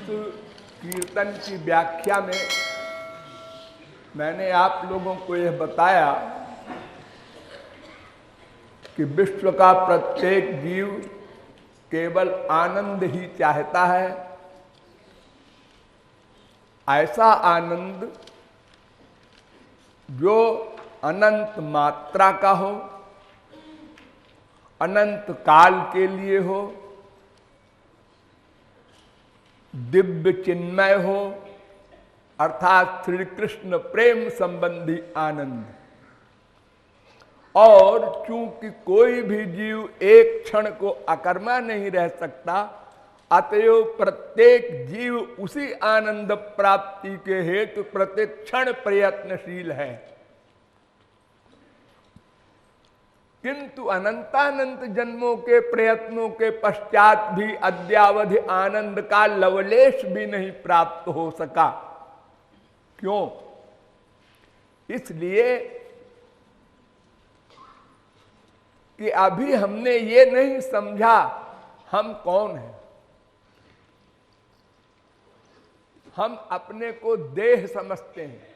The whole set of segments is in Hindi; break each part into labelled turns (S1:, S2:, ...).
S1: कीर्तन की व्याख्या में मैंने आप लोगों को यह बताया कि विश्व का प्रत्येक जीव केवल आनंद ही चाहता है। ऐसा आनंद जो अनंत मात्रा का हो, अनंत काल के लिए हो, दिव्य चिन्मय हो, अर्थात श्री कृष्ण प्रेम संबंधी आनंद। और चूंकि कोई भी जीव एक क्षण को अकर्मा नहीं रह सकता, अतएव प्रत्येक जीव उसी आनंद प्राप्ति के हेतु प्रतिक्षण प्रयत्नशील है। किंतु अनंतानंत जन्मों के प्रयत्नों के पश्चात भी अद्यावधि आनंद का लवलेश भी नहीं प्राप्त हो सका। क्यों? इसलिए कि अभी हमने ये नहीं समझा हम कौन हैं। हम अपने को देह समझते हैं,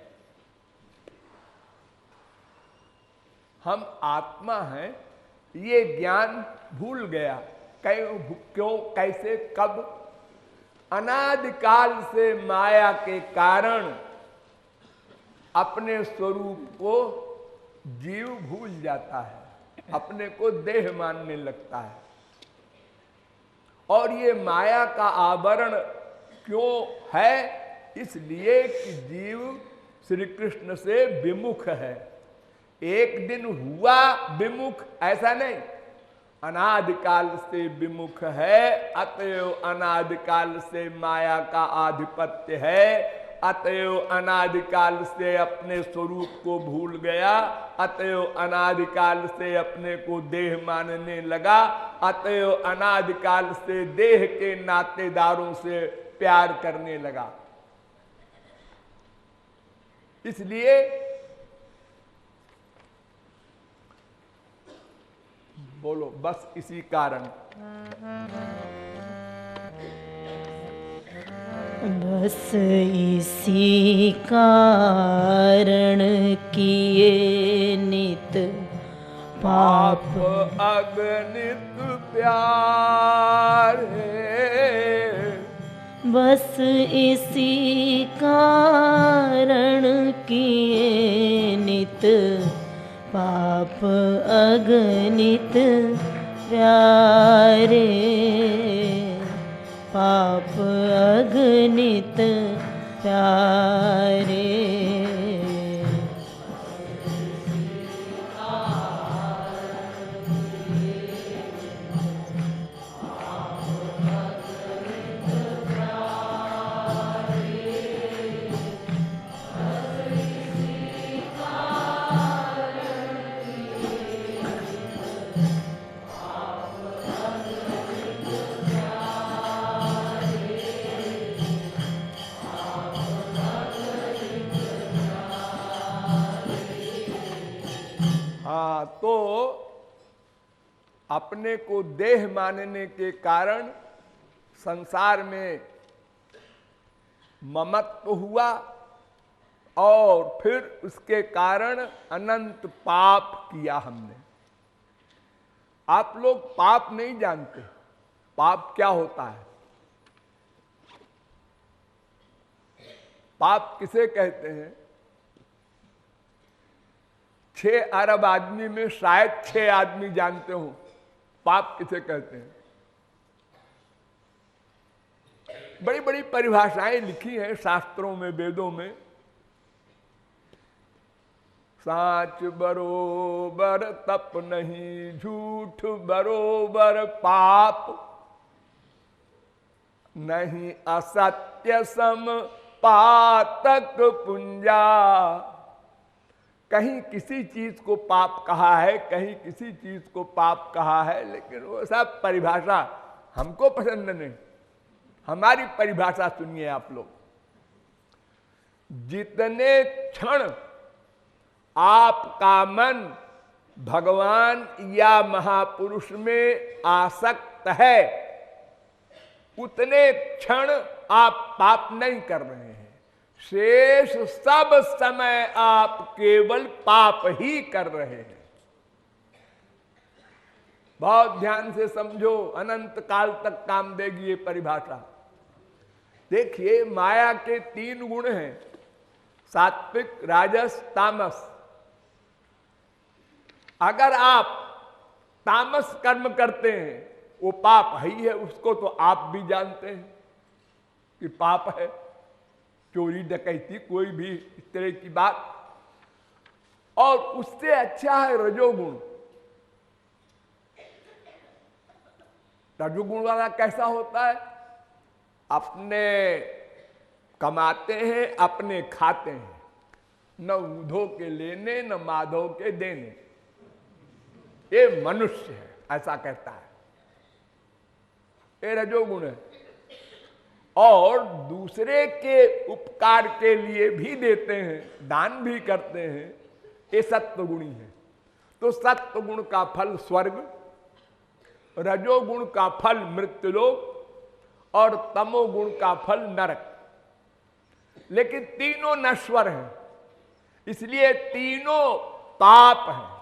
S1: हम आत्मा हैं, ये ज्ञान भूल गया। क्यों, कैसे, कब? अनादिकाल से माया के कारण अपने स्वरूप को जीव भूल जाता है, अपने को देह मानने लगता है। और ये माया का आवरण क्यों है? इसलिए कि जीव श्री कृष्ण से विमुख है। एक दिन हुआ विमुख, ऐसा नहीं, अनादिकाल से विमुख है। अतएव अनादिकाल से माया का आधिपत्य है, अतएव अनादिकाल से अपने स्वरूप को भूल गया, अतएव अनादिकाल से अपने को देह मानने लगा, अतएव अनादिकाल से देह के नातेदारों से प्यार करने लगा। इसलिए बोलो, बस इसी कारण।
S2: बस इसी कारण किए नित पाप
S1: अगणित प्यार है।
S2: बस इसी कारण किए नित पाप अगणित प्यारे, पाप अगणित प्यारे।
S1: तो अपने को देह मानने के कारण संसार में ममत्व हुआ और फिर उसके कारण अनंत पाप किया हमने। आप लोग पाप नहीं जानते, पाप क्या होता है। पाप किसे कहते हैं? 6 अरब आदमी में शायद 6 आदमी जानते हो पाप किसे कहते हैं। बड़ी बड़ी परिभाषाएं लिखी हैं शास्त्रों में, वेदों में। साच बरोबर तप नहीं, झूठ बरोबर पाप नहीं, असत्य सम पातक पुंजा। कहीं किसी चीज को पाप कहा है, कहीं किसी चीज को पाप कहा है, लेकिन वो सब परिभाषा हमको पसंद नहीं। हमारी परिभाषा सुनिए आप लोग। जितने क्षण आपका मन भगवान या महापुरुष में आसक्त है, उतने क्षण आप पाप नहीं कर रहे हैं, शेष सब समय आप केवल पाप ही कर रहे हैं। बहुत ध्यान से समझो, अनंत काल तक काम देगी ये परिभाषा। देखिए, माया के 3 गुण हैं, सात्विक, राजस, तामस। अगर आप तामस कर्म करते हैं, वो पाप है ही है, उसको तो आप भी जानते हैं कि पाप है। चोरी डकैती, कोई भी इस तरह की बात। और उससे अच्छा है रजोगुण। रजोगुण वाला कैसा होता है? अपने कमाते हैं, अपने खाते हैं, न ऊधो के लेने न माधो के देने। ये मनुष्य है, ऐसा कहता है, ये रजोगुण है। और दूसरे के उपकार के लिए भी देते हैं, दान भी करते हैं, ये सत्वगुणी है। तो सत्वगुण का फल स्वर्ग, रजोगुण का फल मृत्युलोक और तमोगुण का फल नरक। लेकिन तीनों नश्वर हैं, इसलिए तीनों पाप हैं।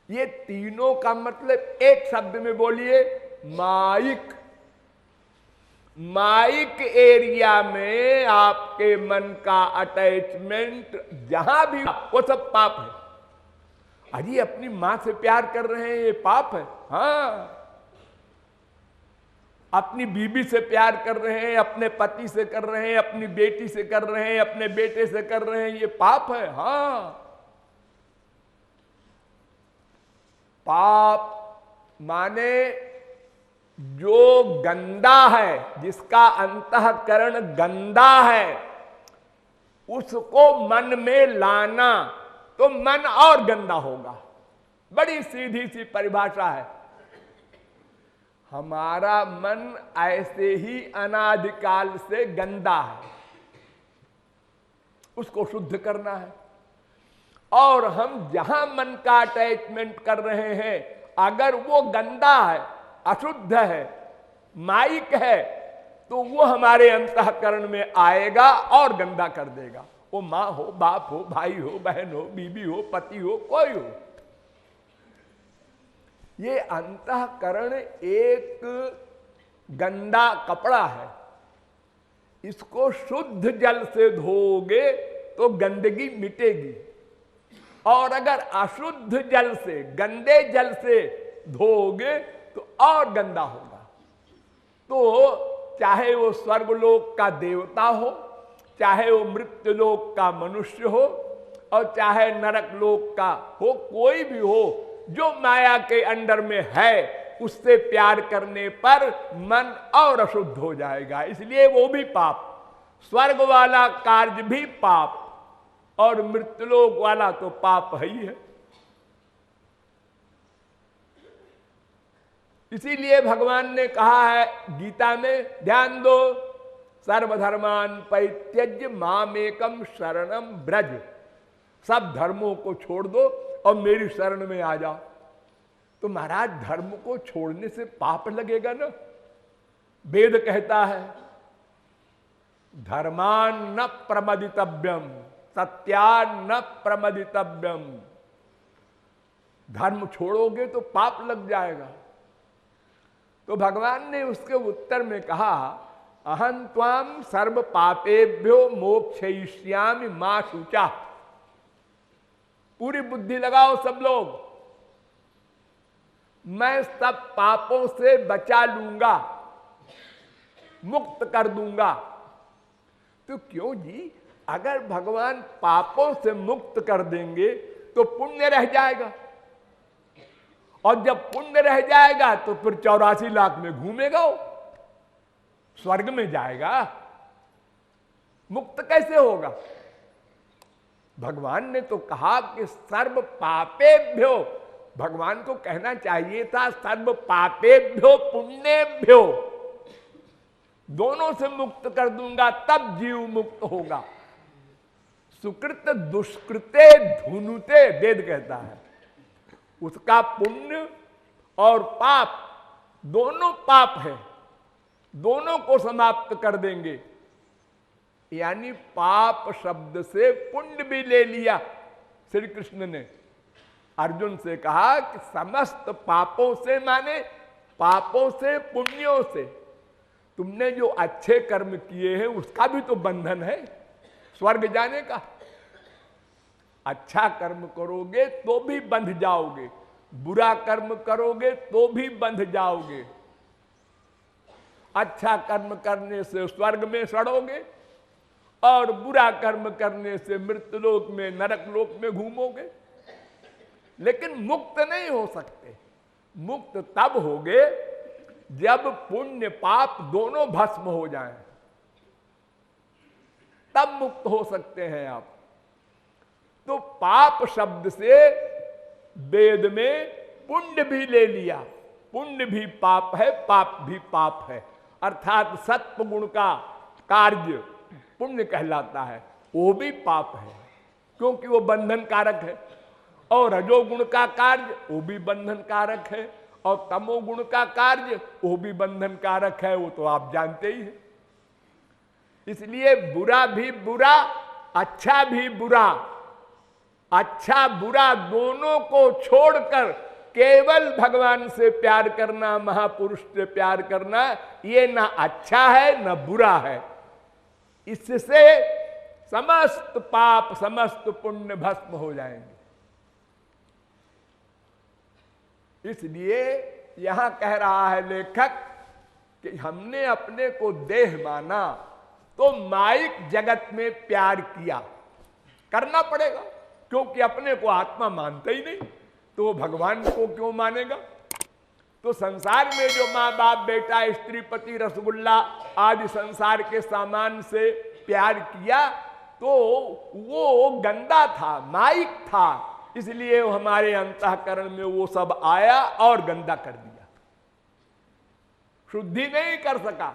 S1: ये तीनों का मतलब एक शब्द में बोलिए, माइक। माइक एरिया में आपके मन का अटैचमेंट जहां भी, वो सब पाप है। अरे अपनी मां से प्यार कर रहे हैं, ये पाप है। हाँ, अपनी बीबी से प्यार कर रहे हैं, अपने पति से कर रहे हैं, अपनी बेटी से कर रहे हैं, अपने बेटे से कर रहे हैं, ये पाप है। हाँ, पाप माने जो गंदा है, जिसका अंतःकरण गंदा है, उसको मन में लाना, तो मन और गंदा होगा। बड़ी सीधी सी परिभाषा है। हमारा मन ऐसे ही अनादिकाल से गंदा है, उसको शुद्ध करना है। और हम जहां मन का अटैचमेंट कर रहे हैं, अगर वो गंदा है, अशुद्ध है, माइक है, तो वो हमारे अंतःकरण में आएगा और गंदा कर देगा। वो मां हो, बाप हो, भाई हो, बहन हो, बीबी हो, पति हो, कोई हो। ये अंतःकरण एक गंदा कपड़ा है, इसको शुद्ध जल से धोओगे तो गंदगी मिटेगी। और अगर अशुद्ध जल से, गंदे जल से धोओगे तो और गंदा होगा। तो चाहे वो स्वर्गलोक का देवता हो, चाहे वो मृत्युलोक का मनुष्य हो, और चाहे नरक लोक का हो, कोई भी हो, जो माया के अंडर में है, उससे प्यार करने पर मन और अशुद्ध हो जाएगा। इसलिए वो भी पाप। स्वर्ग वाला कार्य भी पाप, और मृत्युलोक वाला तो पाप है ही है। इसीलिए भगवान ने कहा है गीता में, ध्यान दो, सर्वधर्मान परित्यज्य मामेकम शरणम ब्रज। सब धर्मों को छोड़ दो और मेरी शरण में आ जाओ। तो महाराज, धर्म को छोड़ने से पाप लगेगा ना? वेद कहता है, धर्मान न प्रमदितव्यम, सत्यान न प्रमदितव्यम। धर्म छोड़ोगे तो पाप लग जाएगा। तो भगवान ने उसके उत्तर में कहा, अहं त्वाम सर्व पापेभ्यो मोक्षयिष्यामि मा शुचा। पूरी बुद्धि लगाओ सब लोग, मैं सब पापों से बचा लूंगा, मुक्त कर दूंगा। तो क्यों जी, अगर भगवान पापों से मुक्त कर देंगे तो पुण्य रह जाएगा, और जब पुण्य रह जाएगा तो फिर 84 लाख में घूमेगा, स्वर्ग में जाएगा। मुक्त कैसे होगा? भगवान ने तो कहा कि सर्व पापेभ्यो, भगवान को कहना चाहिए था सर्व पापेभ्यो पुण्येभ्यो, दोनों से मुक्त कर दूंगा, तब जीव मुक्त होगा। सुकृत दुष्कृते धुनुते, वेद कहता है। उसका पुण्य और पाप दोनों पाप है, दोनों को समाप्त कर देंगे। यानी पाप शब्द से पुण्य भी ले लिया श्री कृष्ण ने। अर्जुन से कहा कि समस्त पापों से, माने पापों से, पुण्यों से, तुमने जो अच्छे कर्म किए हैं उसका भी तो बंधन है स्वर्ग जाने का। अच्छा कर्म करोगे तो भी बंध जाओगे, बुरा कर्म करोगे तो भी बंध जाओगे। अच्छा कर्म करने से स्वर्ग में सड़ोगे और बुरा कर्म करने से मृत्युलोक में, नरक लोक में घूमोगे, लेकिन मुक्त नहीं हो सकते। मुक्त तब होगे जब पुण्य पाप दोनों भस्म हो जाएं, तब मुक्त हो सकते हैं आप। तो पाप शब्द से वेद में पुण्य भी ले लिया। पुण्य भी पाप है, पाप भी पाप है, अर्थात सत्व गुण का कार्य पुण्य कहलाता है, वो भी पाप है क्योंकि वो बंधन कारक है। और रजोगुण का कार्य वो भी बंधन कारक है, और तमोगुण का कार्य वो भी बंधन कारक है, वो तो आप जानते ही हैं। इसलिए बुरा भी बुरा, अच्छा भी बुरा, अच्छा बुरा दोनों को छोड़कर केवल भगवान से प्यार करना, महापुरुष से प्यार करना, ये ना अच्छा है ना बुरा है। इससे समस्त पाप, समस्त पुण्य भस्म हो जाएंगे। इसलिए यहां कह रहा है लेखक कि हमने अपने को देह माना तो माइक जगत में प्यार किया, करना पड़ेगा, क्योंकि अपने को आत्मा मानता ही नहीं तो वो भगवान को क्यों मानेगा। तो संसार में जो माँ बाप, बेटा, स्त्री, पति, रसगुल्ला आदि संसार के सामान से प्यार किया तो वो गंदा था, माइक था, इसलिए हमारे अंतःकरण में वो सब आया और गंदा कर दिया, शुद्धि नहीं कर सका।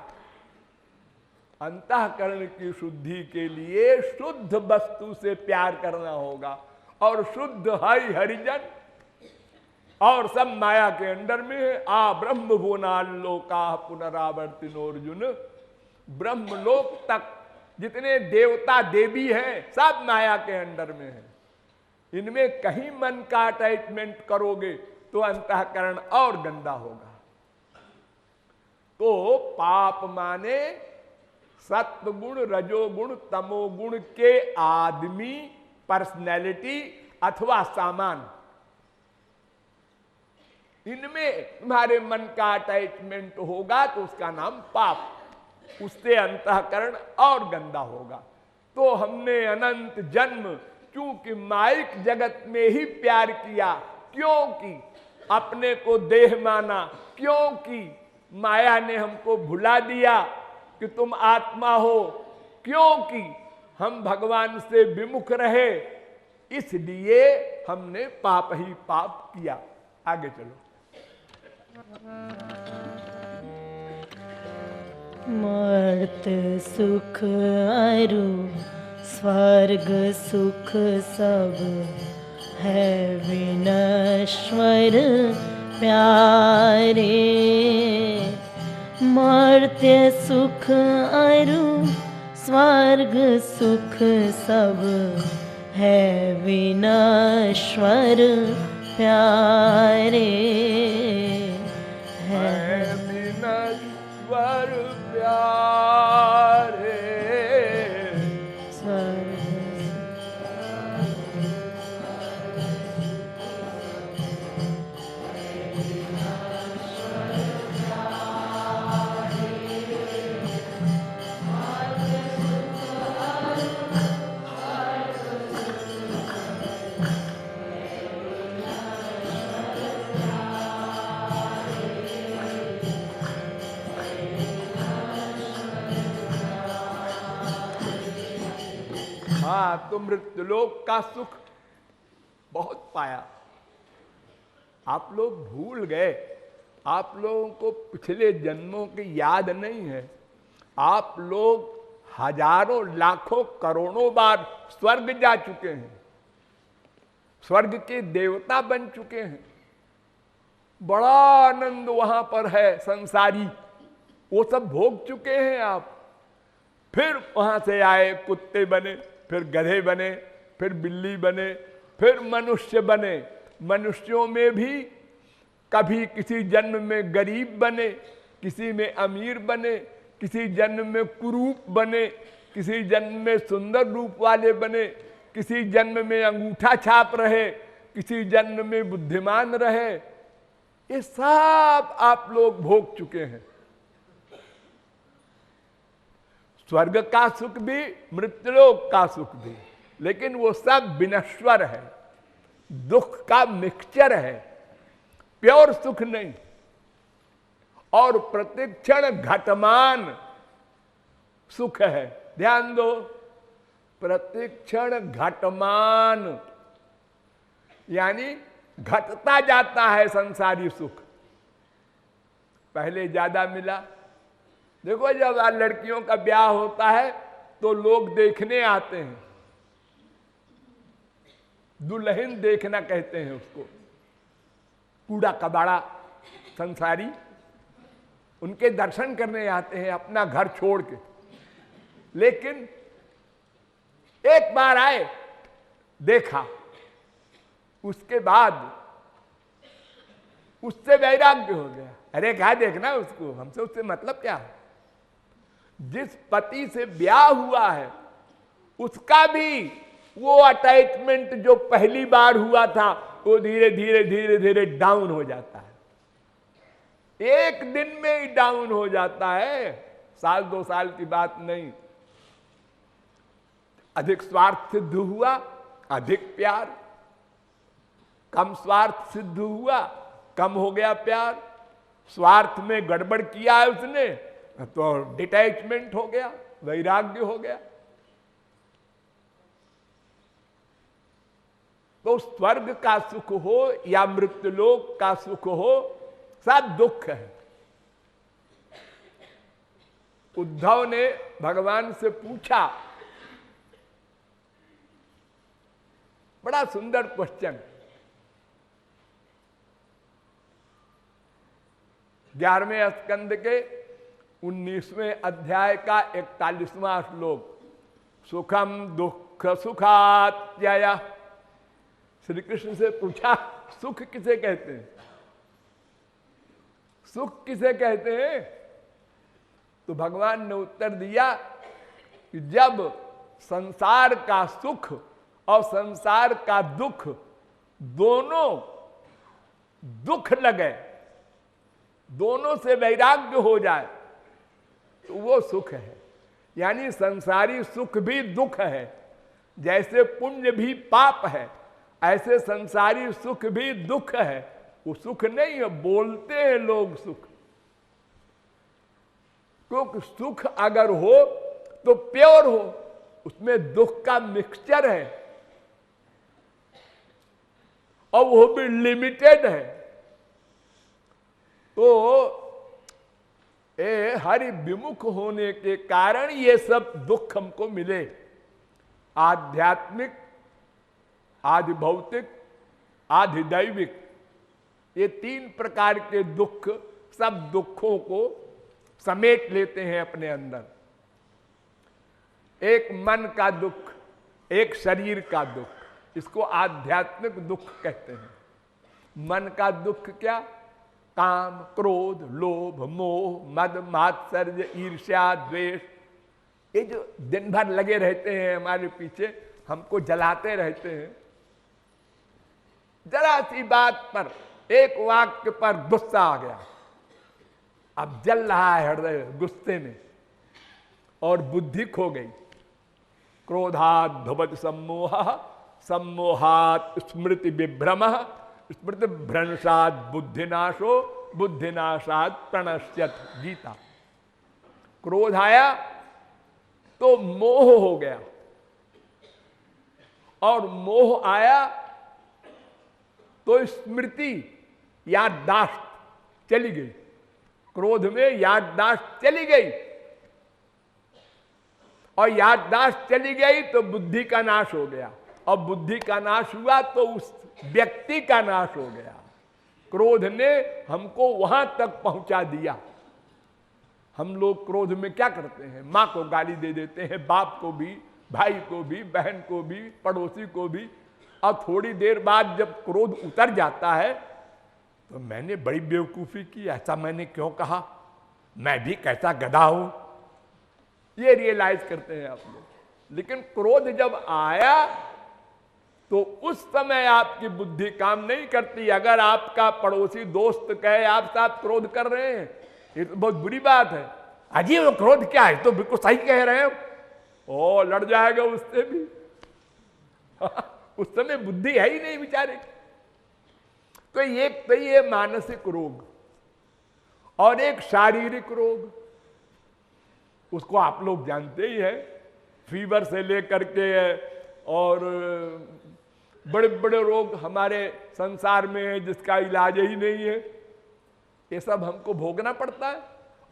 S1: अंतःकरण की शुद्धि के लिए शुद्ध वस्तु से प्यार करना होगा, और शुद्ध हरिजन और सब माया के अंडर में है। आ ब्रह्म भुवनालोका पुनरावर्तिनोर्जुन, ब्रह्मलोक तक जितने देवता देवी हैं सब माया के अंडर में है। इनमें कहीं मन का अटैचमेंट करोगे तो अंतःकरण और गंदा होगा। तो पाप माने सत्वगुण, रजोगुण, तमोगुण के आदमी, पर्सनैलिटी अथवा सामान, इनमें तुम्हारे मन का अटैचमेंट होगा तो उसका नाम पाप, उससे अंतःकरण और गंदा होगा। तो हमने अनंत जन्म क्योंकि माइक जगत में ही प्यार किया, क्योंकि अपने को देह माना, क्योंकि माया ने हमको भुला दिया कि तुम आत्मा हो, क्योंकि हम भगवान से विमुख रहे, इसलिए हमने पाप ही पाप किया। आगे चलो।
S2: मर्त सुख अरु स्वर्ग सुख सब है विनश्वर प्यारे। मर्त्य सुख अरु स्वर्ग सुख सब है विनश्वर प्यारे। है
S1: विनश्वर प्यारे। हाँ, तो मृत्युलोक का सुख बहुत पाया। आप लोग भूल गए, आप लोगों को पिछले जन्मों की याद नहीं है। आप लोग हजारों, लाखों, करोड़ों बार स्वर्ग जा चुके हैं, स्वर्ग के देवता बन चुके हैं। बड़ा आनंद वहां पर है संसारी, वो सब भोग चुके हैं आप। फिर वहां से आए, कुत्ते बने, फिर गधे बने, फिर बिल्ली बने, फिर मनुष्य बने। मनुष्यों में भी कभी किसी जन्म में गरीब बने, किसी में अमीर बने, किसी जन्म में कुरूप बने, किसी जन्म में सुंदर रूप वाले बने, किसी जन्म में अंगूठा छाप रहे, किसी जन्म में बुद्धिमान रहे। ये सब आप लोग भोग चुके हैं। स्वर्ग का सुख भी, मृत्युलोक का सुख भी, लेकिन वो सब विनश्वर है, दुख का मिक्सचर है, प्योर सुख नहीं। और प्रतिक्षण घटमान सुख है। ध्यान दो, प्रतिक्षण घटमान, यानी घटता जाता है संसारी सुख। पहले ज्यादा मिला। देखो, जब लड़कियों का ब्याह होता है तो लोग देखने आते हैं, दुल्हन देखना कहते हैं उसको, कूड़ा कबाड़ा संसारी उनके दर्शन करने आते हैं अपना घर छोड़ के। लेकिन एक बार आए, देखा, उसके बाद उससे वैराग्य हो गया। अरे क्या देखना उसको, हमसे उससे मतलब क्या है। जिस पति से ब्याह हुआ है उसका भी वो अटैचमेंट जो पहली बार हुआ था वो धीरे धीरे धीरे धीरे डाउन हो जाता है। एक दिन में ही डाउन हो जाता है, साल 2 साल की बात नहीं। अधिक स्वार्थ सिद्ध हुआ, अधिक प्यार, कम स्वार्थ सिद्ध हुआ, कम हो गया प्यार। स्वार्थ में गड़बड़ किया है उसने तो डिटैचमेंट हो गया, वैराग्य हो गया। तो स्वर्ग का सुख हो या मृत्युलोक का सुख हो, सब दुख है। उद्धव ने भगवान से पूछा, बड़ा सुंदर क्वेश्चन। 11वें स्कंद के 19वें अध्याय का 41वां श्लोक, सुखम दुख सुखात्यय। श्री कृष्ण से पूछा, सुख किसे कहते हैं, सुख किसे कहते हैं? तो भगवान ने उत्तर दिया कि जब संसार का सुख और संसार का दुख दोनों दुख लगे, दोनों से वैराग्य हो जाए तो वो सुख है। यानी संसारी सुख भी दुख है, जैसे पुण्य भी पाप है, ऐसे संसारी सुख भी दुख है। वो सुख नहीं है, बोलते हैं लोग सुख। क्योंकि सुख अगर हो तो प्योर हो, उसमें दुख का मिक्सचर है और वो भी लिमिटेड है। तो हरि विमुख होने के कारण ये सब दुख हमको मिले। आध्यात्मिक, आधि भौतिक, आधि दैविक, ये 3 प्रकार के दुख सब दुखों को समेट लेते हैं अपने अंदर। एक मन का दुख, एक शरीर का दुख, इसको आध्यात्मिक दुख कहते हैं। मन का दुख क्या? काम, क्रोध, लोभ, मोह, मद, मात्सर्य, ईर्ष्या, द्वेष, ये जो दिन भर लगे रहते हैं हमारे पीछे, हमको जलाते रहते हैं। जरा सी बात पर, एक वाक्य पर गुस्सा आ गया, अब जल रहा है हृदय गुस्से में और बुद्धि खो गई। क्रोधात् भवति सम्मोहः, सम्मोहात् स्मृति विभ्रमः, स्मृति भ्रंशात् बुद्धिनाशो, बुद्धिनाशात् प्रणश्यत। गीता। क्रोध आया तो मोह हो गया, और मोह आया तो स्मृति, याददाश्त चली गई। क्रोध में याददाश्त चली गई, और याददाश्त चली गई तो बुद्धि का नाश हो गया, और बुद्धि का नाश हुआ तो उस व्यक्ति का नाश हो गया। क्रोध ने हमको वहां तक पहुंचा दिया। हम लोग क्रोध में क्या करते हैं, माँ को गाली दे देते हैं, बाप को भी, भाई को भी, बहन को भी, पड़ोसी को भी। और थोड़ी देर बाद जब क्रोध उतर जाता है तो मैंने बड़ी बेवकूफी की, ऐसा मैंने क्यों कहा, मैं भी कैसा गधा हूं, ये रियलाइज करते हैं आप लोग। लेकिन क्रोध जब आया तो उस समय आपकी बुद्धि काम नहीं करती। अगर आपका पड़ोसी दोस्त कहे आप साथ क्रोध कर रहे हैं, ये तो बहुत बुरी बात है, अजी वो क्रोध क्या है, तो बिल्कुल सही कह रहे हैं, ओ लड़ जाएगा उससे भी। उस समय बुद्धि है ही नहीं बेचारे। तो ये मानसिक रोग और एक शारीरिक रोग, उसको आप लोग जानते ही हैं, फीवर से लेकर के और बड़े बड़े रोग हमारे संसार में है जिसका इलाज ही नहीं है। ये सब हमको भोगना पड़ता है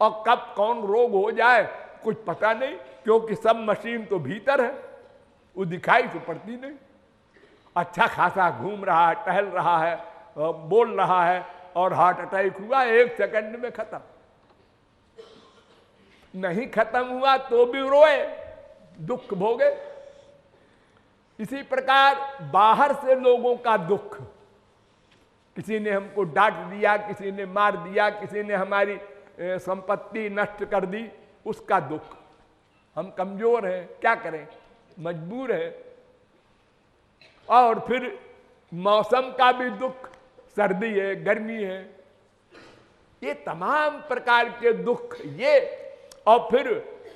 S1: और कब कौन रोग हो जाए कुछ पता नहीं, क्योंकि सब मशीन तो भीतर है, वो दिखाई तो पड़ती नहीं। अच्छा खासा घूम रहा है, टहल रहा है, बोल रहा है और हार्ट अटैक हुआ, 1 सेकंड में खत्म। नहीं खत्म हुआ तो भी रोए, दुख भोगे। इसी प्रकार बाहर से लोगों का दुख, किसी ने हमको डांट दिया, किसी ने मार दिया, किसी ने हमारी संपत्ति नष्ट कर दी, उसका दुख। हम कमजोर हैं, क्या करें, मजबूर है। और फिर मौसम का भी दुख, सर्दी है, गर्मी है, ये तमाम प्रकार के दुख ये। और फिर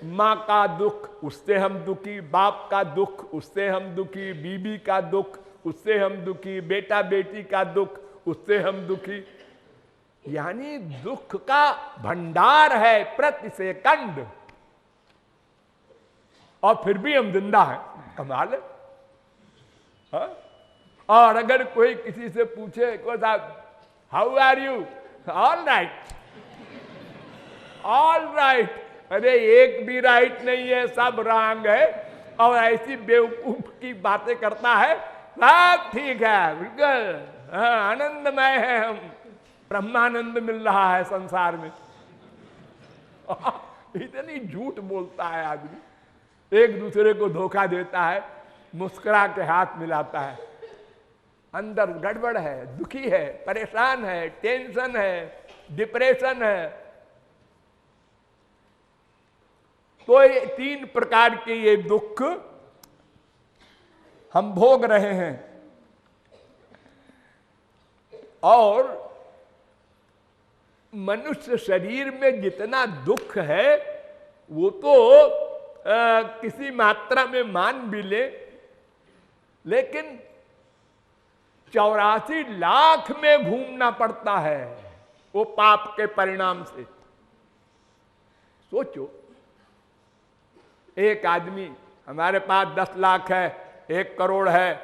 S1: माँ का दुख, उससे हम दुखी, बाप का दुख, उससे हम दुखी, बीबी का दुख, उससे हम दुखी, बेटा बेटी का दुख, उससे हम दुखी। यानी दुख का भंडार है प्रति सेकंड, और फिर भी हम जिंदा हैं, कमाल है। हाँ? और अगर कोई किसी से पूछे how are you, all right, all right, अरे एक भी राइट नहीं है, सब रॉन्ग है। और ऐसी बेवकूफ की बातें करता है, सब ठीक है, बिल्कुल आनंदमय है, हम ब्रह्मानंद मिल रहा है संसार में। इतनी झूठ बोलता है आदमी, एक दूसरे को धोखा देता है, मुस्कुरा के हाथ मिलाता है, अंदर गड़बड़ है, दुखी है, परेशान है, टेंशन है, डिप्रेशन है। तो ये 3 प्रकार के ये दुख हम भोग रहे हैं। और मनुष्य शरीर में जितना दुख है वो तो किसी मात्रा में मान भी ले, लेकिन 84 लाख में घूमना पड़ता है वो पाप के परिणाम से। सोचो, एक आदमी, हमारे पास 10 लाख है, 1 करोड़ है,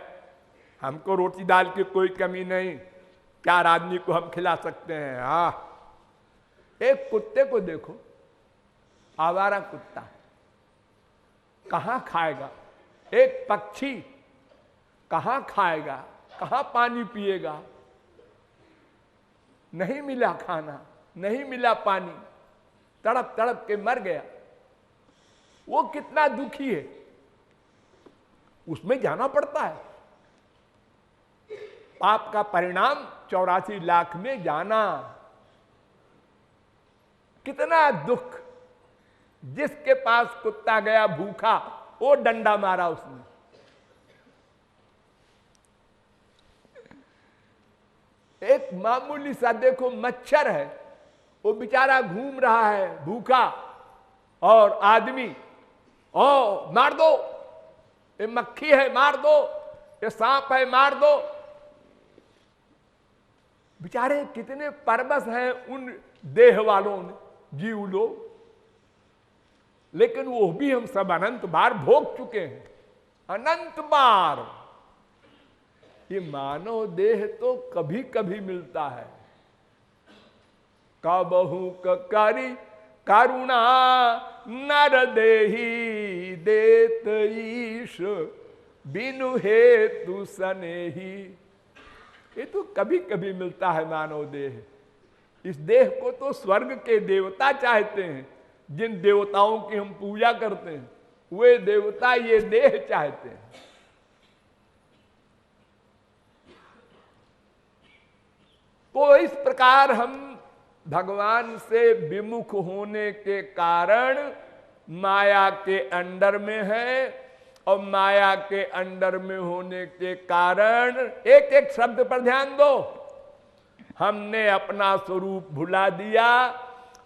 S1: हमको रोटी दाल की कोई कमी नहीं, 4 आदमी को हम खिला सकते हैं। हाँ, एक कुत्ते को देखो, आवारा कुत्ता कहां खाएगा, एक पक्षी कहां खाएगा, कहां पानी पिएगा, नहीं मिला खाना, नहीं मिला पानी, तड़प तड़प के मर गया। वो कितना दुखी है, उसमें जाना पड़ता है। पाप का परिणाम 84 लाख में जाना, कितना दुख। जिसके पास कुत्ता गया भूखा, वो डंडा मारा उसने। एक मामूली सा देखो मच्छर है, वो बेचारा घूम रहा है भूखा, और आदमी ओ मार दो, ये मक्खी है मार दो, ये सांप है मार दो। बेचारे कितने परबस हैं उन देह वालों ने, जीव लोग, लेकिन वो भी हम सब अनंत बार भोग चुके हैं, अनंत बार। ये मानव देह तो कभी कभी मिलता है। कबहू करी करुणा नर देही देत ईश बिनु हेतु सनेही। ये तो कभी कभी मिलता है मानव देह। इस देह को तो स्वर्ग के देवता चाहते हैं, जिन देवताओं की हम पूजा करते हैं वे देवता ये देह चाहते हैं। तो इस प्रकार हम भगवान से विमुख होने के कारण माया के अंडर में है, और माया के अंडर में होने के कारण एक एक शब्द पर ध्यान दो, हमने अपना स्वरूप भुला दिया,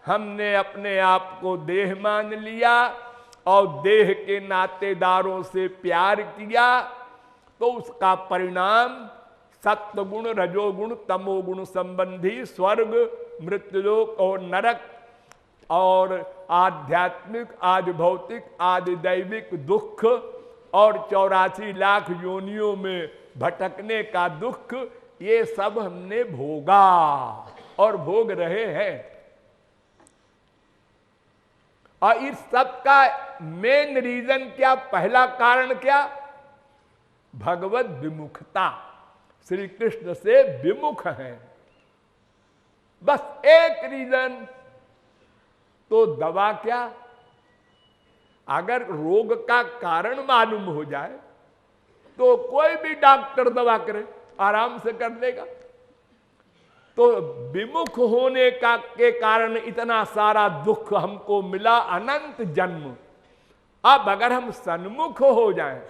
S1: हमने अपने आप को देह मान लिया और देह के नातेदारों से प्यार किया, तो उसका परिणाम सत्वगुण, रजोगुण, तमोगुण संबंधी स्वर्ग, मृत्युलोक और नरक और आध्यात्मिक, आदि भौतिक, आदि दैविक दुख और 84 लाख योनियों में भटकने का दुख, ये सब हमने भोगा और भोग रहे हैं। और इस सब का मेन रीजन क्या, पहला कारण क्या? भगवत विमुखता, श्री कृष्ण से विमुख हैं। बस एक रीजन। तो दवा क्या? अगर रोग का कारण मालूम हो जाए तो कोई भी डॉक्टर दवा करे, आराम से कर देगा। तो विमुख होने का के कारण इतना सारा दुख हमको मिला, अनंत जन्म। अब अगर हम सन्मुख हो जाएं,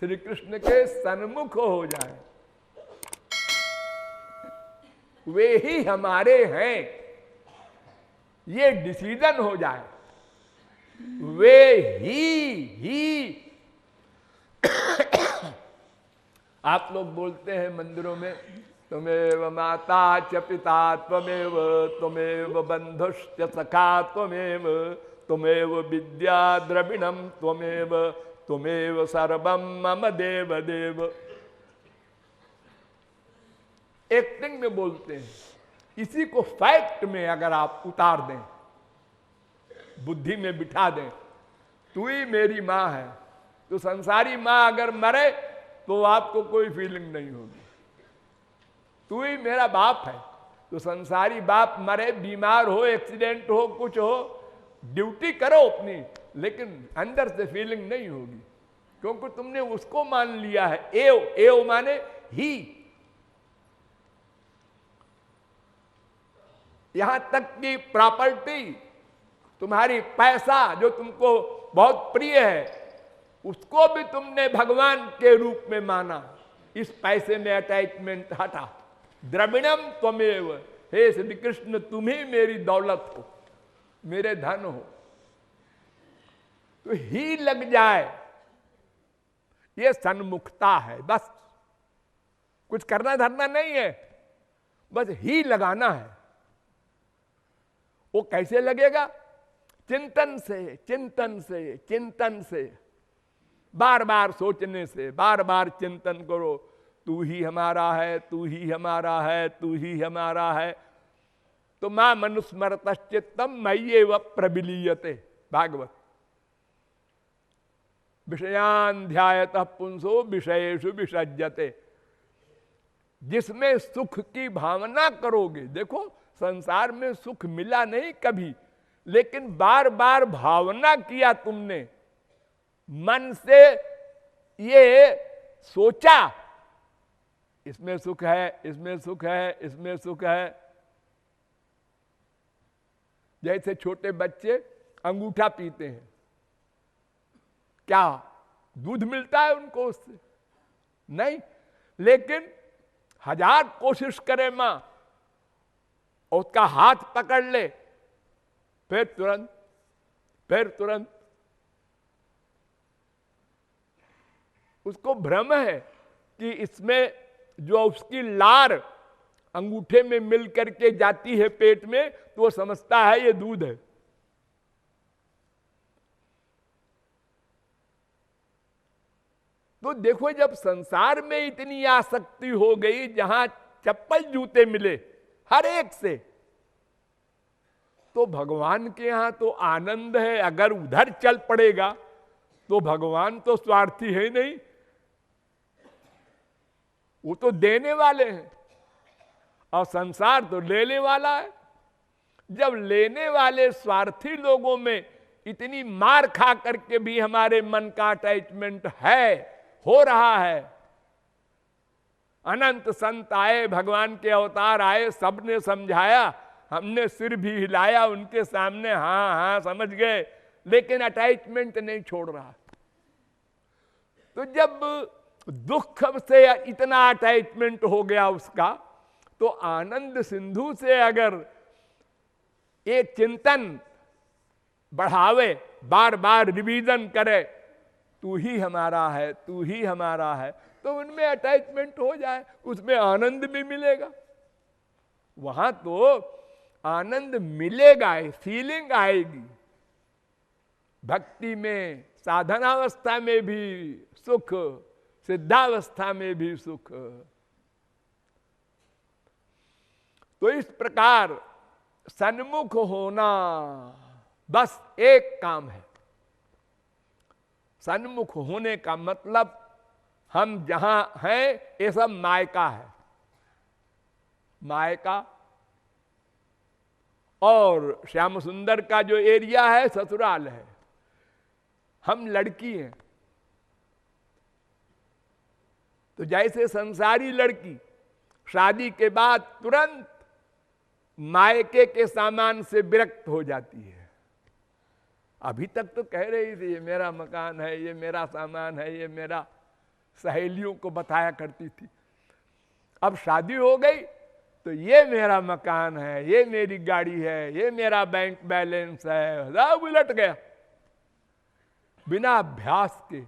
S1: श्री कृष्ण के सन्मुख हो जाएं, वे ही हमारे हैं, ये डिसीजन हो जाए, वे ही आप लोग बोलते हैं मंदिरों में, त्वमेव माता च पिता त्वमेव, त्वमेव बंधुश्च सखा त्वमेव, त्वमेव विद्या द्रविणम त्वमेव, त्वमेव सर्वम मम देव देव। एक्टिंग में बोलते हैं। इसी को फैक्ट में अगर आप उतार दें, बुद्धि में बिठा दें, तू ही मेरी माँ है, तो संसारी माँ अगर मरे तो आपको कोई फीलिंग नहीं होगी। तू ही मेरा बाप है, तो संसारी बाप मरे, बीमार हो, एक्सीडेंट हो, कुछ हो, ड्यूटी करो अपनी, लेकिन अंदर से फीलिंग नहीं होगी, क्योंकि तुमने उसको मान लिया है। एव, एव माने ही। यहां तक कि प्रॉपर्टी, तुम्हारी पैसा जो तुमको बहुत प्रिय है, उसको भी तुमने भगवान के रूप में माना। इस पैसे में अटैचमेंट हटा। द्रविणम त्वमेव, हे श्री कृष्ण तुम ही मेरी दौलत हो, मेरे धन हो। तो ही लग जाए, ये सन्मुखता है। बस कुछ करना धरना नहीं है, बस ही लगाना है। वो कैसे लगेगा? चिंतन से, चिंतन से, चिंतन से, बार बार सोचने से, बार बार चिंतन करो, तू ही हमारा है, तू ही हमारा है, तू ही हमारा है। तो मां मनुस्मरतश्चित्तम मय्येव प्रविलीयते, भागवत। विषयान ध्यायतः पुंसो विषयेषु विसज्जते। जिसमें सुख की भावना करोगे, देखो संसार में सुख मिला नहीं कभी, लेकिन बार बार भावना किया तुमने, मन से ये सोचा, इसमें सुख है, इसमें सुख है, इसमें सुख है। जैसे छोटे बच्चे अंगूठा पीते हैं, क्या दूध मिलता है उनको उससे? नहीं, लेकिन 1000 कोशिश करे मां और उसका हाथ पकड़ ले, फिर तुरंत, फिर तुरंत उसको भ्रम है कि इसमें जो उसकी लार अंगूठे में मिल करके जाती है पेट में, तो वो समझता है ये दूध है। तो देखो, जब संसार में इतनी आसक्ति हो गई, जहां चप्पल जूते मिले हर एक से, तो भगवान के यहां तो आनंद है। अगर उधर चल पड़ेगा तो भगवान तो स्वार्थी है नहीं, वो तो देने वाले हैं, और संसार तो लेने वाला है। जब लेने वाले स्वार्थी लोगों में इतनी मार खा करके भी हमारे मन का अटैचमेंट है, हो रहा है। अनंत संत आए, भगवान के अवतार आए, सबने समझाया, हमने सिर भी हिलाया उनके सामने, हाँ हाँ समझ गए, लेकिन अटैचमेंट नहीं छोड़ रहा। तो जब दुख से इतना अटैचमेंट हो गया उसका, तो आनंद सिंधु से अगर एक चिंतन बढ़ावे, बार बार रिवीजन करे, तू ही हमारा है, तू ही हमारा है, तो उनमें अटैचमेंट हो जाए, उसमें आनंद भी मिलेगा। वहां तो आनंद मिलेगा, फीलिंग आएगी। भक्ति में, साधनावस्था में भी सुख, सिद्धावस्था में भी सुख। तो इस प्रकार सन्मुख होना बस एक काम है। सन्मुख होने का मतलब हम जहां हैं ये सब मायका है, मायका। और श्याम सुंदर का जो एरिया है ससुराल है। हम लड़की हैं, तो जैसे संसारी लड़की शादी के बाद तुरंत मायके के सामान से विरक्त हो जाती है। अभी तक तो कह रही थी ये मेरा मकान है, ये मेरा सामान है, ये मेरा, सहेलियों को बताया करती थी। अब शादी हो गई तो ये मेरा मकान है, ये मेरी गाड़ी है, ये मेरा बैंक बैलेंस है, सब उलट गया बिना अभ्यास के।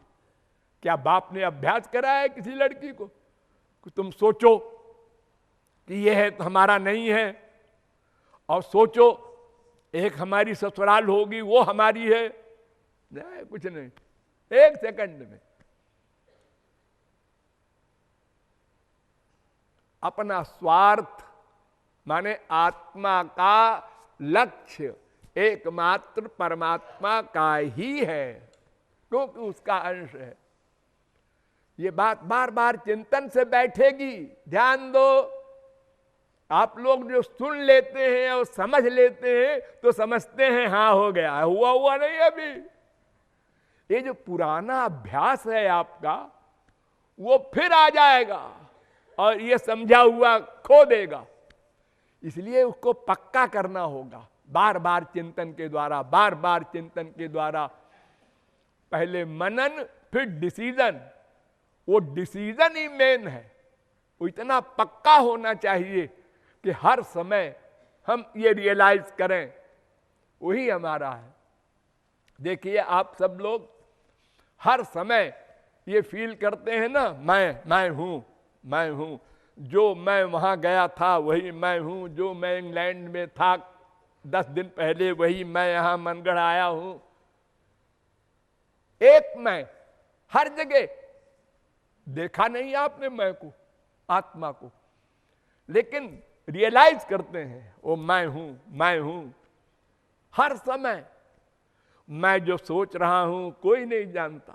S1: क्या बाप ने अभ्यास कराया है किसी लड़की को कि तुम सोचो कि ये है तो हमारा नहीं है, और सोचो एक हमारी ससुराल होगी वो हमारी है? नहीं, कुछ नहीं, एक सेकंड में अपना स्वार्थ माने आत्मा का लक्ष्य एकमात्र परमात्मा का ही है, क्योंकि उसका अंश है। ये बात बार बार चिंतन से बैठेगी, ध्यान दो। आप लोग जो सुन लेते हैं और समझ लेते हैं तो समझते हैं हाँ हो गया, हुआ हुआ नहीं अभी। ये जो पुराना अभ्यास है आपका वो फिर आ जाएगा और ये समझा हुआ खो देगा। इसलिए उसको पक्का करना होगा, बार बार चिंतन के द्वारा, बार बार चिंतन के द्वारा। पहले मनन फिर डिसीजन। वो डिसीजन ही मेन है, वो इतना पक्का होना चाहिए कि हर समय हम ये रियलाइज करें वही हमारा है। देखिए आप सब लोग हर समय ये फील करते हैं ना, मैं हूं, मैं हूं, जो मैं वहां गया था वही मैं हूं, जो मैं इंग्लैंड में था 10 दिन पहले वही मैं यहां मनगढ़ आया हूं। एक मैं हर जगह। देखा नहीं आपने मैं को, आत्मा को, लेकिन रियलाइज करते हैं वो मैं हूं, मैं हूं। हर समय मैं जो सोच रहा हूं कोई नहीं जानता।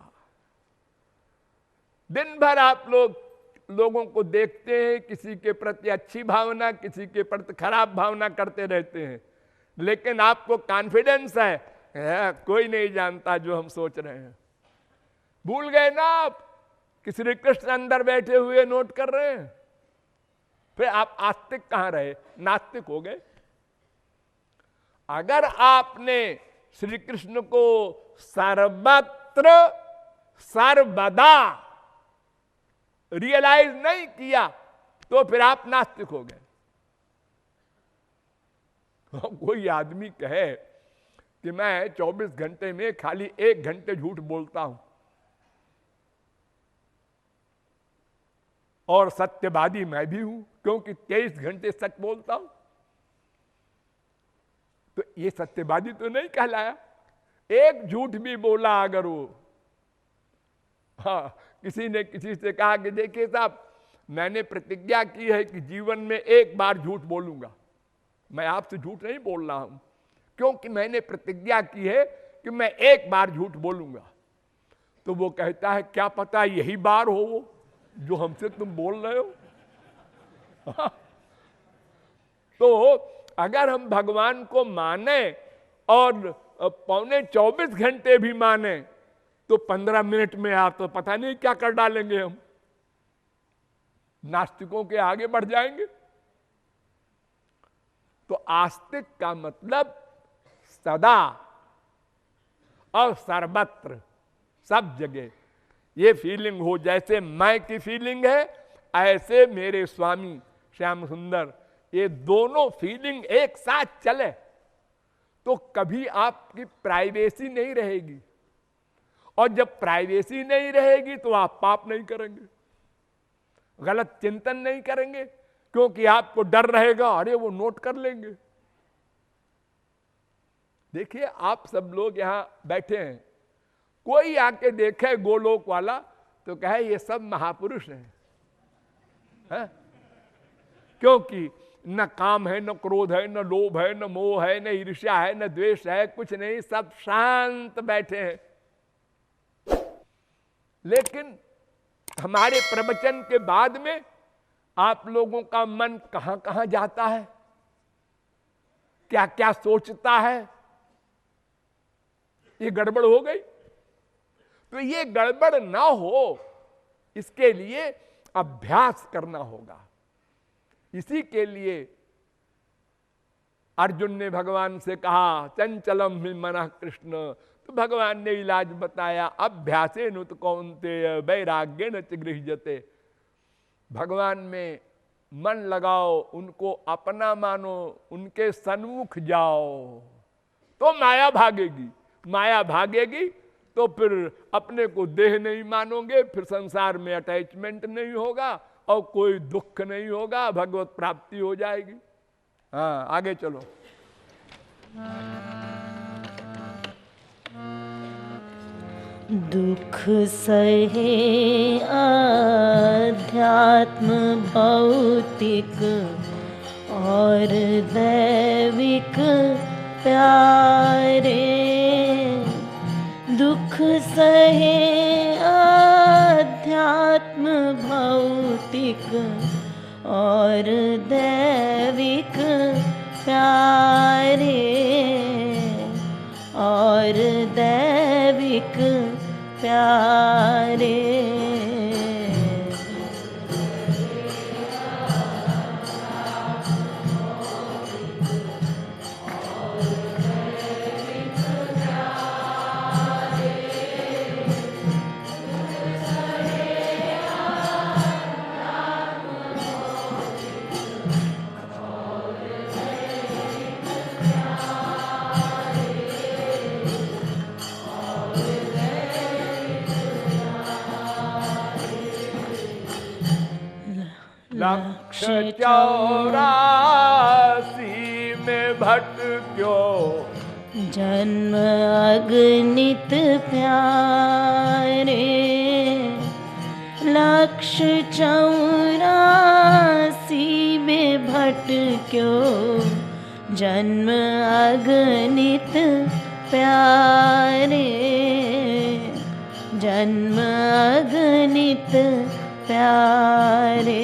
S1: दिन भर आप लोगों को देखते हैं, किसी के प्रति अच्छी भावना, किसी के प्रति खराब भावना करते रहते हैं, लेकिन आपको कॉन्फिडेंस है कोई नहीं जानता जो हम सोच रहे हैं। भूल गए ना आप कि श्री कृष्ण अंदर बैठे हुए नोट कर रहे हैं? फिर आप आस्तिक कहां रहे, नास्तिक हो गए। अगर आपने श्री कृष्ण को सर्वत्र सर्वदा रियलाइज नहीं किया तो फिर आप नास्तिक हो गए। कोई आदमी कहे कि मैं 24 घंटे में खाली 1 घंटे झूठ बोलता हूं और सत्यवादी मैं भी हूं क्योंकि 23 घंटे सच बोलता हूं, तो ये सत्यवादी तो नहीं कहलाया। एक झूठ भी बोला अगर वो, हाँ, किसी ने किसी से कहा कि देखिए साहब मैंने प्रतिज्ञा की है कि जीवन में 1 बार झूठ बोलूंगा, मैं आपसे झूठ नहीं बोल रहा हूं क्योंकि मैंने प्रतिज्ञा की है कि मैं 1 बार झूठ बोलूंगा। तो वो कहता है क्या पता यही बार हो वो जो हमसे तुम बोल रहे हो। तो अगर हम भगवान को माने और पौने 24 घंटे भी माने तो 15 मिनट में आप तो पता नहीं क्या कर डालेंगे हम, नास्तिकों के आगे बढ़ जाएंगे। तो आस्तिक का मतलब सदा और सर्वत्र, सब जगह ये फीलिंग हो, जैसे मैं की फीलिंग है ऐसे मेरे स्वामी श्याम सुंदर, ये दोनों फीलिंग एक साथ चले तो कभी आपकी प्राइवेसी नहीं रहेगी, और जब प्राइवेसी नहीं रहेगी तो आप पाप नहीं करेंगे, गलत चिंतन नहीं करेंगे, क्योंकि आपको डर रहेगा अरे वो नोट कर लेंगे। देखिए आप सब लोग यहां बैठे हैं, कोई आके देखे गोलोक वाला तो कहे ये सब महापुरुष हैं, है? क्योंकि न काम है, न क्रोध है, न लोभ है, न मोह है, न ईर्ष्या है, न द्वेष है, कुछ नहीं, सब शांत बैठे हैं। लेकिन हमारे प्रवचन के बाद में आप लोगों का मन कहां कहां जाता है, क्या क्या सोचता है, ये गड़बड़ हो गई। तो ये गड़बड़ ना हो इसके लिए अभ्यास करना होगा। इसी के लिए अर्जुन ने भगवान से कहा चंचलम ही मनः कृष्ण, तो भगवान ने इलाज बताया, अभ्यासेन तो कौन्तेय वैराग्येन च गृह्यते। भगवान में मन लगाओ, उनको अपना मानो, उनके सन्मुख जाओ तो माया भागेगी। माया भागेगी तो फिर अपने को देह नहीं मानोगे, फिर संसार में अटैचमेंट नहीं होगा और कोई दुख नहीं होगा, भगवत प्राप्ति हो जाएगी। हाँ आगे चलो।
S2: दुख सहे आध्यात्म भौतिक और दैविक प्यारे, दुख सहे आध्यात्म भौतिक और दैविक प्यारे, और दैविक प्यारे।
S1: लक्ष्य 84 में भटक्यो
S2: जन्म अगणित प्यारे, लक्ष्य 84 में भटक्यो जन्म अगणित प्यारे, जन्म अगणित प्यारे।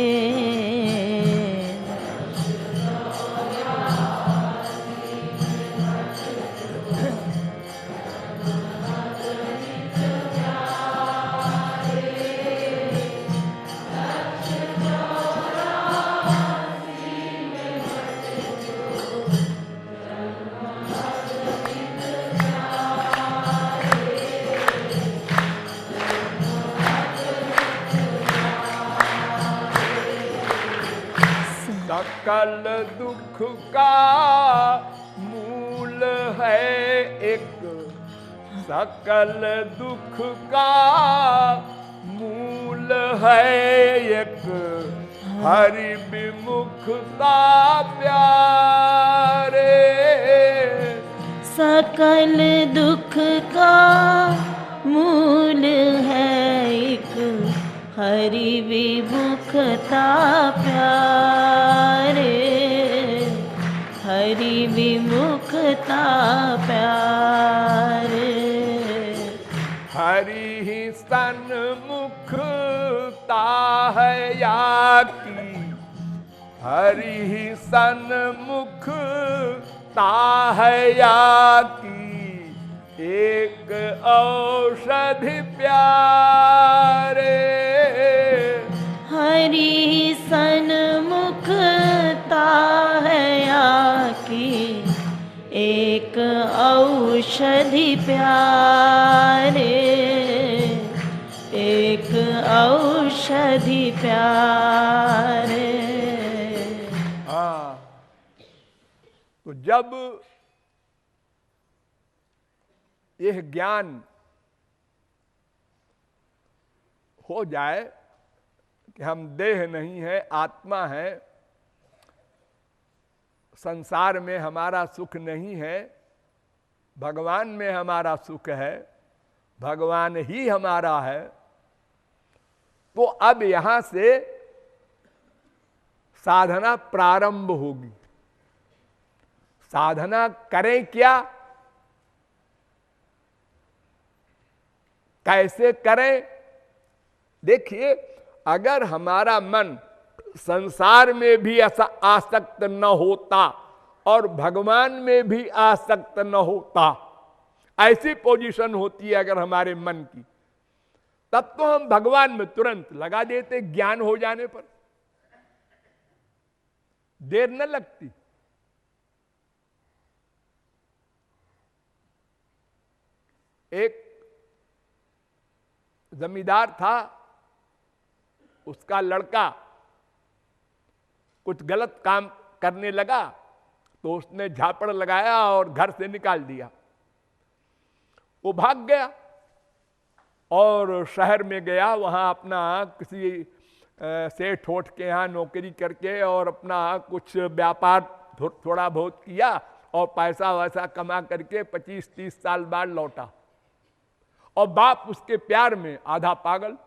S1: सकल दुख का मूल है एक, सकल दुख का मूल है एक, हरि विमुखता प्यारे।
S2: सकल दुख का मूल है एक, हरि विमुखता प्यारे, हरि विमुखता प्यारे।
S1: हरि ही सन्मुखता है या की, हरि ही सन्मुख ताहया की एक औषधि प्यारे।
S2: हरि सन्मुख ताहया की एक औषधि प्यारे, एक औषधि प्यारे।
S1: हाँ, तो जब यह ज्ञान हो जाए कि हम देह नहीं है, आत्मा है, संसार में हमारा सुख नहीं है, भगवान में हमारा सुख है, भगवान ही हमारा है, तो अब यहां से साधना प्रारंभ होगी। साधना करें क्या, कैसे करें? देखिए, अगर हमारा मन संसार में भी ऐसा आसक्त न होता और भगवान में भी आसक्त न होता, ऐसी पोजीशन होती है अगर हमारे मन की, तब तो हम भगवान में तुरंत लगा देते, ज्ञान हो जाने पर देर न लगती। एक जमींदार था, उसका लड़का कुछ गलत काम करने लगा तो उसने झापड़ लगाया और घर से निकाल दिया। वो भाग गया और शहर में गया, वहां अपना किसी सेठ होठ के यहाँ नौकरी करके और अपना कुछ व्यापार थोड़ा बहुत किया और पैसा वैसा कमा करके 25-30 साल बाद लौटा। और बाप उसके प्यार में आधा पागल।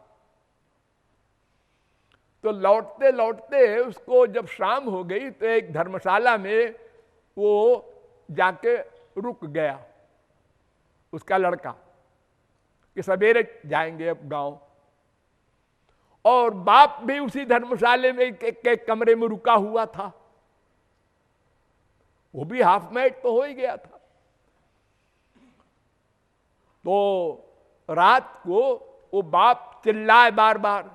S1: तो लौटते लौटते उसको जब शाम हो गई तो एक धर्मशाला में वो जाके रुक गया, उसका लड़का, कि सवेरे जाएंगे अब गांव। और बाप भी उसी धर्मशाले में एक कमरे में रुका हुआ था, वो भी हाफ मैट तो हो ही गया था। तो रात को वो बाप चिल्लाए बार बार,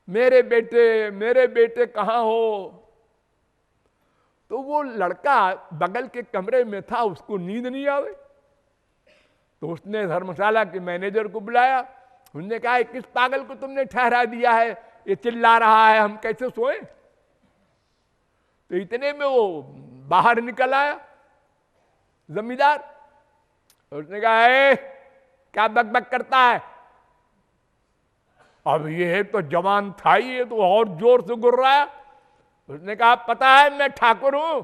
S1: मेरे बेटे कहां हो? तो वो लड़का बगल के कमरे में था, उसको नींद नहीं आवे, तो उसने धर्मशाला के मैनेजर को बुलाया। उन्होंने कहा, किस पागल को तुमने ठहरा दिया है, ये चिल्ला रहा है, हम कैसे सोएं? तो इतने में वो बाहर निकल आया जमींदार। उसने कहा, क्या बकबक करता है? अब ये तो जवान था ही, ये तो और जोर से गुर्र रहा है। उसने कहा, पता है मैं ठाकुर हूं।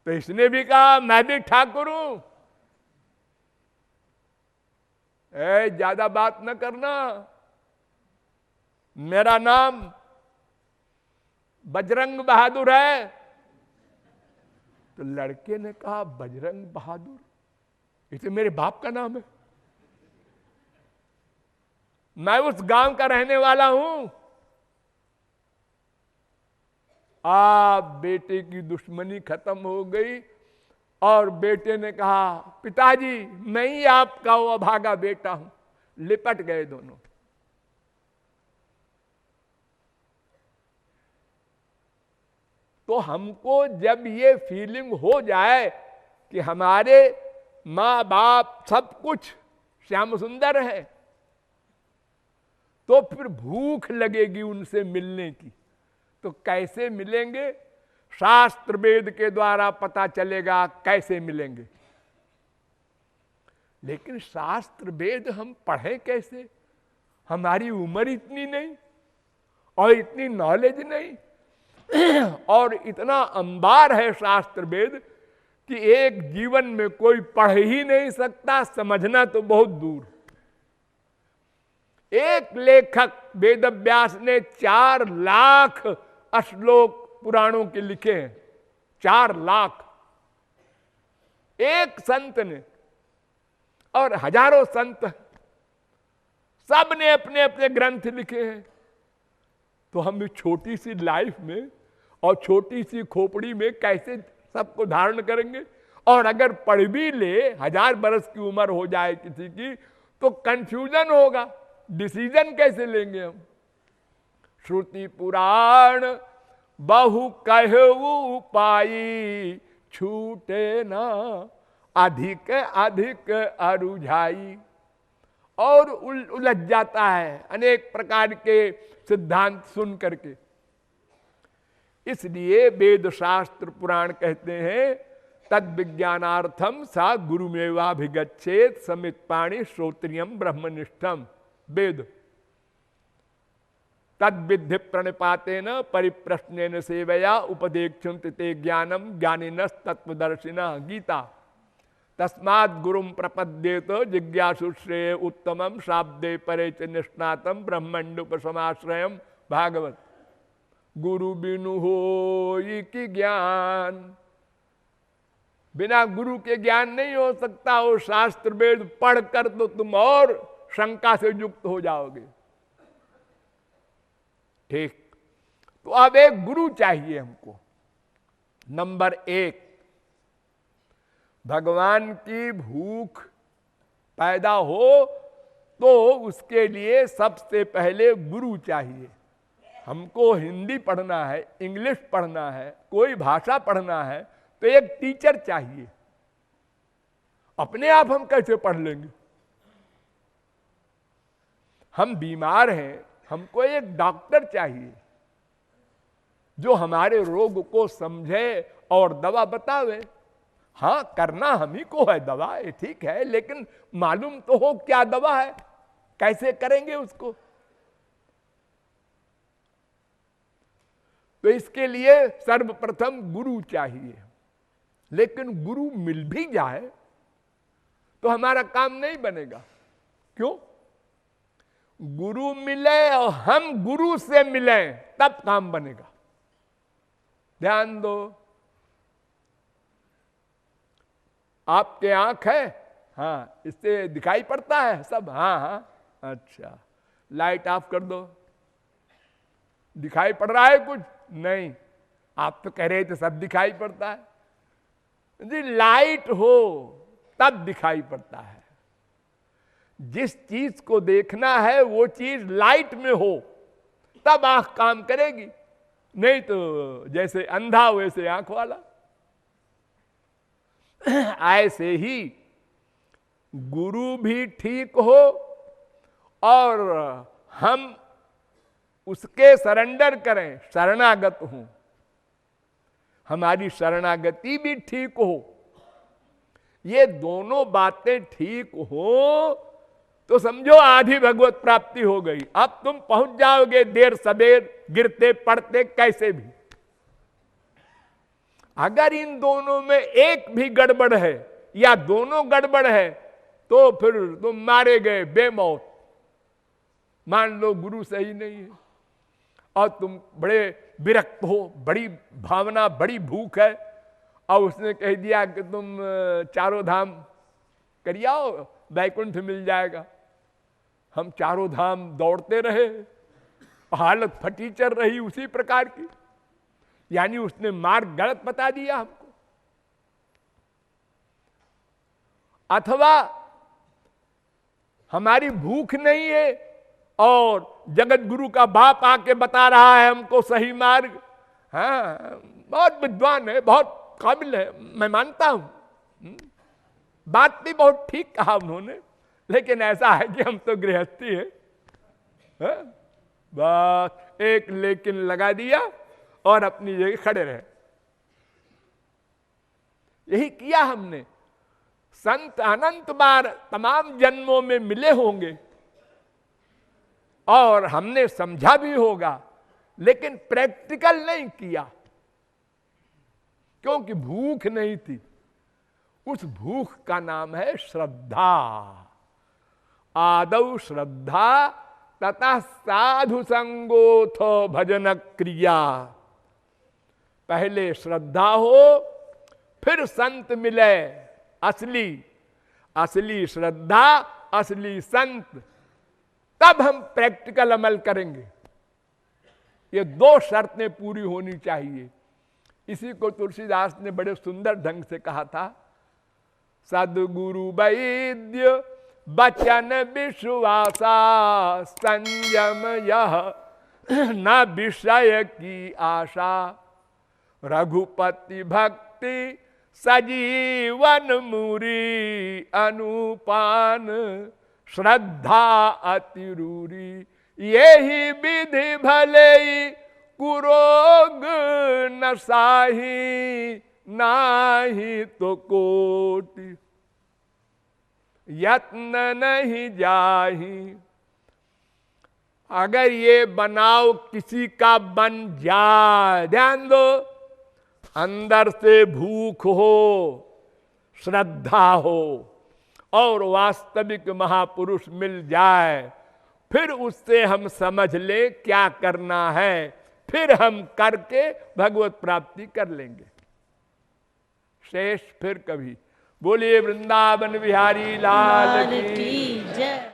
S1: तो इसने भी कहा, मैं भी ठाकुर हूं। ज्यादा बात न करना, मेरा नाम बजरंग बहादुर है। तो लड़के ने कहा, बजरंग बहादुर? ये तो मेरे बाप का नाम है, मैं उस गांव का रहने वाला हूं। बेटे की दुश्मनी खत्म हो गई और बेटे ने कहा, पिताजी मैं ही आपका वो अभागा बेटा हूं। लिपट गए दोनों। तो हमको जब ये फीलिंग हो जाए कि हमारे माँ बाप सब कुछ श्याम सुंदर है, तो फिर भूख लगेगी उनसे मिलने की। तो कैसे मिलेंगे? शास्त्र वेद के द्वारा पता चलेगा कैसे मिलेंगे। लेकिन शास्त्र वेद हम पढ़ें कैसे? हमारी उम्र इतनी नहीं और इतनी नॉलेज नहीं और इतना अंबार है शास्त्र वेद कि एक जीवन में कोई पढ़ ही नहीं सकता, समझना तो बहुत दूर। एक लेखक वेदव्यास ने 4 लाख श्लोक पुराणों के लिखे हैं, 4 लाख। एक संत ने, और हजारों संत, सब ने अपने अपने ग्रंथ लिखे हैं। तो हम इस छोटी सी लाइफ में और छोटी सी खोपड़ी में कैसे सबको धारण करेंगे? और अगर पढ़ भी ले, 1000 बरस की उम्र हो जाए किसी की, तो कंफ्यूजन होगा, डिसीजन कैसे लेंगे हम? श्रुति पुराण बहु कहु पाई, छूटे ना अधिक अधिक अरुझाई। और उलझ जाता है अनेक प्रकार के सिद्धांत सुन करके। इसलिए वेद शास्त्र पुराण कहते हैं तद विज्ञानार्थम सा गुरुमेवाभिगच्छेत समित पाणी श्रोत्रियम ब्रह्मनिष्ठम। वेद तद विधि प्रणिपातेन परिप्रश्नेन सेवया उपदेक्षन्ति ते ज्ञानम ज्ञानिनस् तत्वदर्शिनः। गीता तस्मात् गुरुम प्रपद्येत जिज्ञासु श्रेय उत्तमम शाब्दे परे च निष्णातम ब्रह्मण्युपसमाश्रयम। भागवत। गुरु बिनु होई कि ज्ञान, बिना गुरु के ज्ञान नहीं हो सकता। हो शास्त्र वेद पढ़कर तो तुम और शंका से युक्त हो जाओगे। ठीक, तो अब एक गुरु चाहिए हमको। नंबर 1, भगवान की भूख पैदा हो तो उसके लिए सबसे पहले गुरु चाहिए। हमको हिंदी पढ़ना है, इंग्लिश पढ़ना है, कोई भाषा पढ़ना है, तो एक टीचर चाहिए। अपने आप हम कैसे पढ़ लेंगे? हम बीमार हैं, हमको एक डॉक्टर चाहिए जो हमारे रोग को समझे और दवा बतावे। हाँ, करना हम ही को है दवा, ये ठीक है, लेकिन मालूम तो हो क्या दवा है, कैसे करेंगे उसको। तो इसके लिए सर्वप्रथम गुरु चाहिए। लेकिन गुरु मिल भी जाए तो हमारा काम नहीं बनेगा। क्यों? गुरु मिले और हम गुरु से मिले तब काम बनेगा। ध्यान दो, आपके आंख है, हाँ, इससे दिखाई पड़ता है सब, हाँ हाँ, अच्छा, लाइट ऑफ कर दो। दिखाई पड़ रहा है कुछ? नहीं। आप तो कह रहे थे सब दिखाई पड़ता है जी। लाइट हो तब दिखाई पड़ता है। जिस चीज को देखना है वो चीज लाइट में हो तब आंख काम करेगी, नहीं तो जैसे अंधा वैसे आंख वाला। ऐसे ही गुरु भी ठीक हो और हम उसके सरेंडर करें, शरणागत हूं, हमारी शरणागति भी ठीक हो। ये दोनों बातें ठीक हो तो समझो आधी भगवत प्राप्ति हो गई। अब तुम पहुंच जाओगे देर सबेर, गिरते पड़ते कैसे भी। अगर इन दोनों में एक भी गड़बड़ है या दोनों गड़बड़ है तो फिर तुम मारे गए बेमौत। मान लो गुरु सही नहीं है और तुम बड़े विरक्त हो, बड़ी भावना, बड़ी भूख है, और उसने कह दिया कि तुम 4 धाम करियाओ, वैकुंठ मिल जाएगा। हम 4 धाम दौड़ते रहे, हालत फटी चल रही उसी प्रकार की। यानी उसने मार्ग गलत बता दिया हमको। अथवा हमारी भूख नहीं है और जगत गुरु का बाप आके बता रहा है हमको सही मार्ग। हाँ, बहुत विद्वान है, बहुत काबिल है, मैं मानता हूं, बात भी बहुत ठीक कहा उन्होंने, लेकिन ऐसा है कि हम तो गृहस्थी है, बस एक लेकिन लगा दिया और अपनी जगह खड़े रहे। यही किया हमने। संत अनंत बार तमाम जन्मों में मिले होंगे और हमने समझा भी होगा, लेकिन प्रैक्टिकल नहीं किया क्योंकि भूख नहीं थी। उस भूख का नाम है श्रद्धा। आदौ श्रद्धा तथा साधु संगोथ भजन क्रिया। पहले श्रद्धा हो फिर संत मिले, असली श्रद्धा, असली संत, तब हम प्रैक्टिकल अमल करेंगे। ये दो शर्तें पूरी होनी चाहिए। इसी को तुलसीदास ने बड़े सुंदर ढंग से कहा था, सद्गुरु वैद्य बचन विश्वासा संयम यह न विषय की आशा, रघुपति भक्ति सजीवन मुरी अनुपान श्रद्धा अतिरूरी, यही विधि भले कुरोग न साही नाही तो कोटि यत्न नहीं जाही। अगर ये बनाव किसी का बन जाए, ध्यान दो, अंदर से भूख हो, श्रद्धा हो और वास्तविक महापुरुष मिल जाए, फिर उससे हम समझ ले क्या करना है, फिर हम करके भगवत प्राप्ति कर लेंगे। शेष फिर कभी। बोलिए वृंदावन बिहारी लाल की।